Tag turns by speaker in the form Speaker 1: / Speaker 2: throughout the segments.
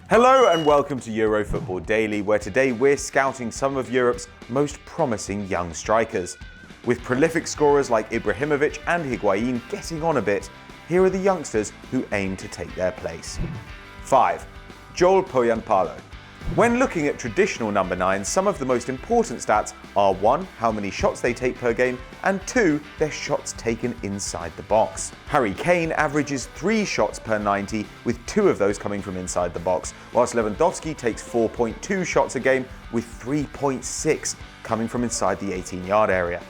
Speaker 1: Hello and welcome to Euro Football Daily, where today we're scouting some of Europe's most promising young strikers. With prolific scorers like Ibrahimovic and Higuain getting on a bit, here are the youngsters who aim to take their place. 5. Joel Pohjanpalo. When looking at traditional number 9s, some of the most important stats are 1. How many shots they take per game, and 2. Their shots taken inside the box. Harry Kane averages 3 shots per 90, with 2 of those coming from inside the box, whilst Lewandowski takes 4.2 shots a game, with 3.6 coming from inside the 18-yard area.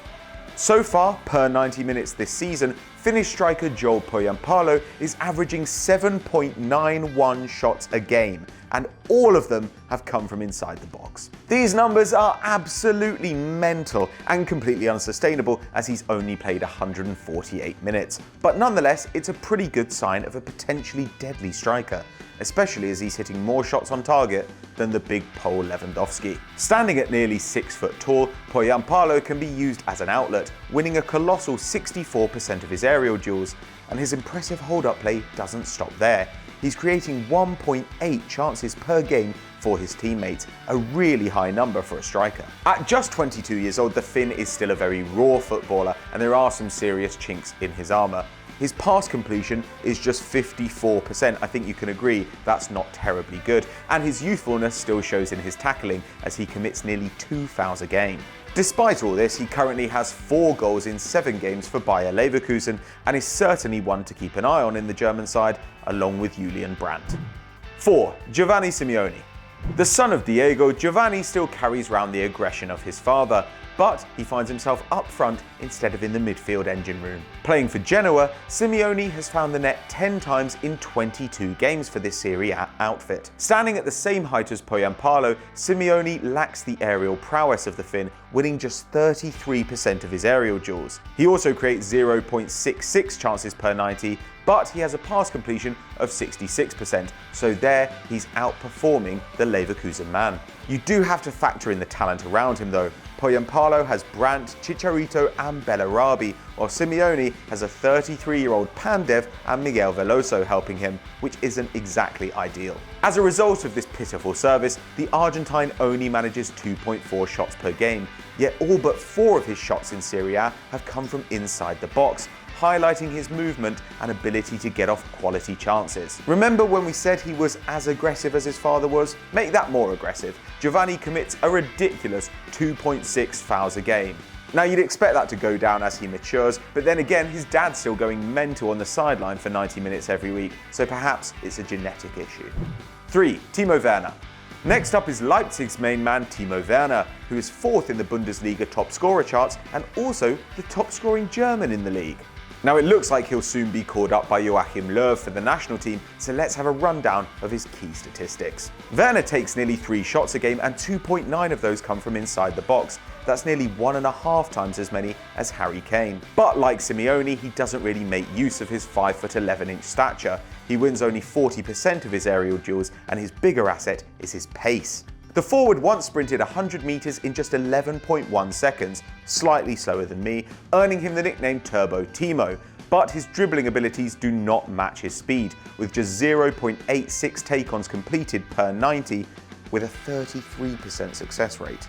Speaker 1: So far, per 90 minutes this season, Finnish striker Joel Pohjanpalo is averaging 7.91 shots a game, and all of them have come from inside the box. These numbers are absolutely mental and completely unsustainable, as he's only played 148 minutes. But nonetheless, it's a pretty good sign of a potentially deadly striker, especially as he's hitting more shots on target than the big Pole Lewandowski. Standing at nearly 6 foot tall, Pohjanpalo can be used as an outlet, winning a colossal 64% of his aerial duels, and his impressive hold-up play doesn't stop there. He's creating 1.8 chances per game for his teammates, a really high number for a striker. At just 22 years old, the Finn is still a very raw footballer, and there are some serious chinks in his armour. His pass completion is just 54%. I think you can agree that's not terribly good. And his youthfulness still shows in his tackling, as he commits nearly 2 fouls a game. Despite all this, he currently has 4 goals in 7 games for Bayer Leverkusen, and is certainly one to keep an eye on in the German side, along with Julian Brandt. 4. Giovanni Simeone. The son of Diego, Giovanni still carries around the aggression of his father, but he finds himself up front instead of in the midfield engine room. Playing for Genoa, Simeone has found the net 10 times in 22 games for this Serie A outfit. Standing at the same height as Pohjanpalo, Simeone lacks the aerial prowess of the Finn, winning just 33% of his aerial duels. He also creates 0.66 chances per 90, but he has a pass completion of 66%, so there he's outperforming the Leverkusen man. You do have to factor in the talent around him though. Pohjanpalo has Brandt, Chicharito and Bellarabi, while Simeone has a 33-year-old Pandev and Miguel Veloso helping him, which isn't exactly ideal. As a result of this pitiful service, the Argentine only manages 2.4 shots per game, yet all but 4 of his shots in Serie A have come from inside the box, highlighting his movement and ability to get off quality chances. Remember when we said he was as aggressive as his father was? Make that more aggressive. Giovanni commits a ridiculous 2.6 fouls a game. Now you'd expect that to go down as he matures, but then again his dad's still going mental on the sideline for 90 minutes every week, so perhaps it's a genetic issue. 3. Timo Werner. Next up is Leipzig's main man Timo Werner, who is 4th in the Bundesliga top scorer charts and also the top scoring German in the league. Now it looks like he'll soon be called up by Joachim Löw for the national team, so let's have a rundown of his key statistics. Werner takes nearly 3 shots a game and 2.9 of those come from inside the box. That's nearly 1.5 times as many as Harry Kane. But like Simeone, he doesn't really make use of his 5'11" stature. He wins only 40% of his aerial duels, and his bigger asset is his pace. The forward once sprinted 100 metres in just 11.1 seconds, slightly slower than me, earning him the nickname Turbo Timo. But his dribbling abilities do not match his speed, with just 0.86 take-ons completed per 90, with a 33% success rate.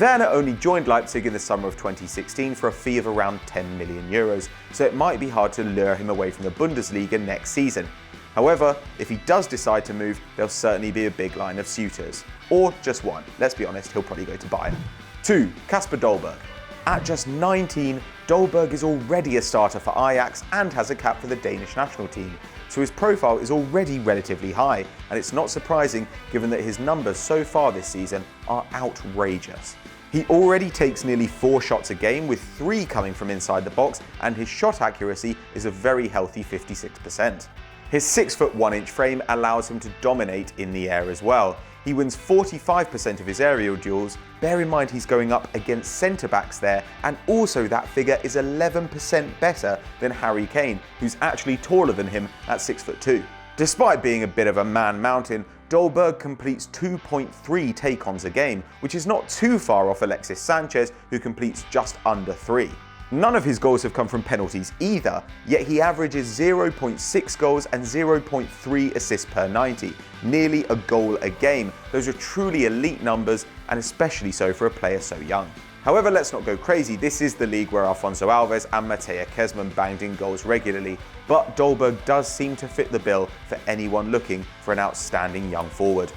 Speaker 1: Werner only joined Leipzig in the summer of 2016 for a fee of around 10 million euros, so it might be hard to lure him away from the Bundesliga next season. However, if he does decide to move, there'll certainly be a big line of suitors. Or just one. Let's be honest, he'll probably go to Bayern. 2. Kasper Dolberg. At just 19, Dolberg is already a starter for Ajax and has a cap for the Danish national team, so his profile is already relatively high, and it's not surprising given that his numbers so far this season are outrageous. He already takes nearly 4 shots a game, with 3 coming from inside the box, and his shot accuracy is a very healthy 56%. His 6'1" frame allows him to dominate in the air as well. He wins 45% of his aerial duels. Bear in mind he's going up against centre-backs there, and also that figure is 11% better than Harry Kane, who's actually taller than him at 6'2". Despite being a bit of a man-mountain, Dolberg completes 2.3 take-ons a game, which is not too far off Alexis Sanchez, who completes just under 3. None of his goals have come from penalties either, yet he averages 0.6 goals and 0.3 assists per 90, nearly a goal a game. Those are truly elite numbers, and especially so for a player so young. However, let's not go crazy. This is the league where Alphonso Alves and Matej Kezman banged in goals regularly, but Dolberg does seem to fit the bill for anyone looking for an outstanding young forward.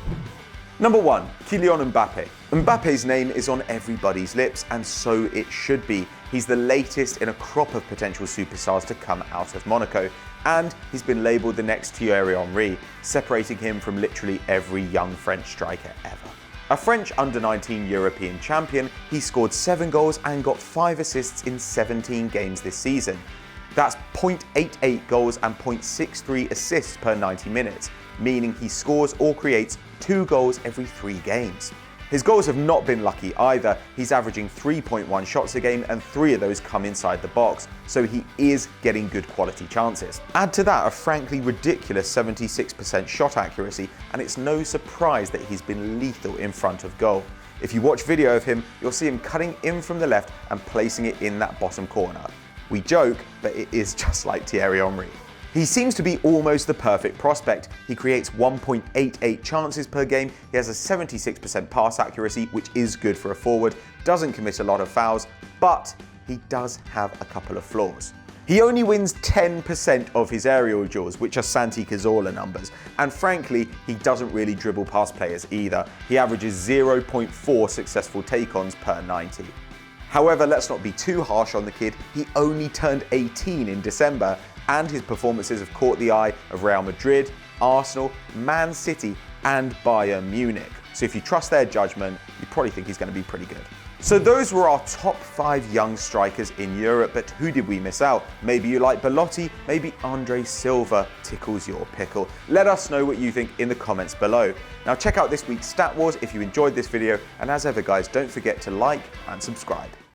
Speaker 1: Number 1. Kylian Mbappe. Mbappe's name is on everybody's lips, and so it should be. He's the latest in a crop of potential superstars to come out of Monaco, and he's been labelled the next Thierry Henry, separating him from literally every young French striker ever. A French under-19 European champion, he scored 7 goals and got 5 assists in 17 games this season. That's 0.88 goals and 0.63 assists per 90 minutes, meaning he scores or creates 2 goals every 3 games. His goals have not been lucky either. He's averaging 3.1 shots a game, and 3 of those come inside the box, so he is getting good quality chances. Add to that a frankly ridiculous 76% shot accuracy, and it's no surprise that he's been lethal in front of goal. If you watch video of him, you'll see him cutting in from the left and placing it in that bottom corner. We joke, but it is just like Thierry Henry. He seems to be almost the perfect prospect. He creates 1.88 chances per game, he has a 76% pass accuracy, which is good for a forward, doesn't commit a lot of fouls, but he does have a couple of flaws. He only wins 10% of his aerial duels, which are Santi Cazorla numbers, and frankly, he doesn't really dribble past players either. He averages 0.4 successful take-ons per 90. However, let's not be too harsh on the kid. He only turned 18 in December, and his performances have caught the eye of Real Madrid, Arsenal, Man City, and Bayern Munich. So if you trust their judgment, you probably think he's going to be pretty good. So those were our top 5 young strikers in Europe, but who did we miss out? Maybe you like Belotti, maybe Andre Silva tickles your pickle. Let us know what you think in the comments below. Now check out this week's Stat Wars if you enjoyed this video, and as ever guys, don't forget to like and subscribe.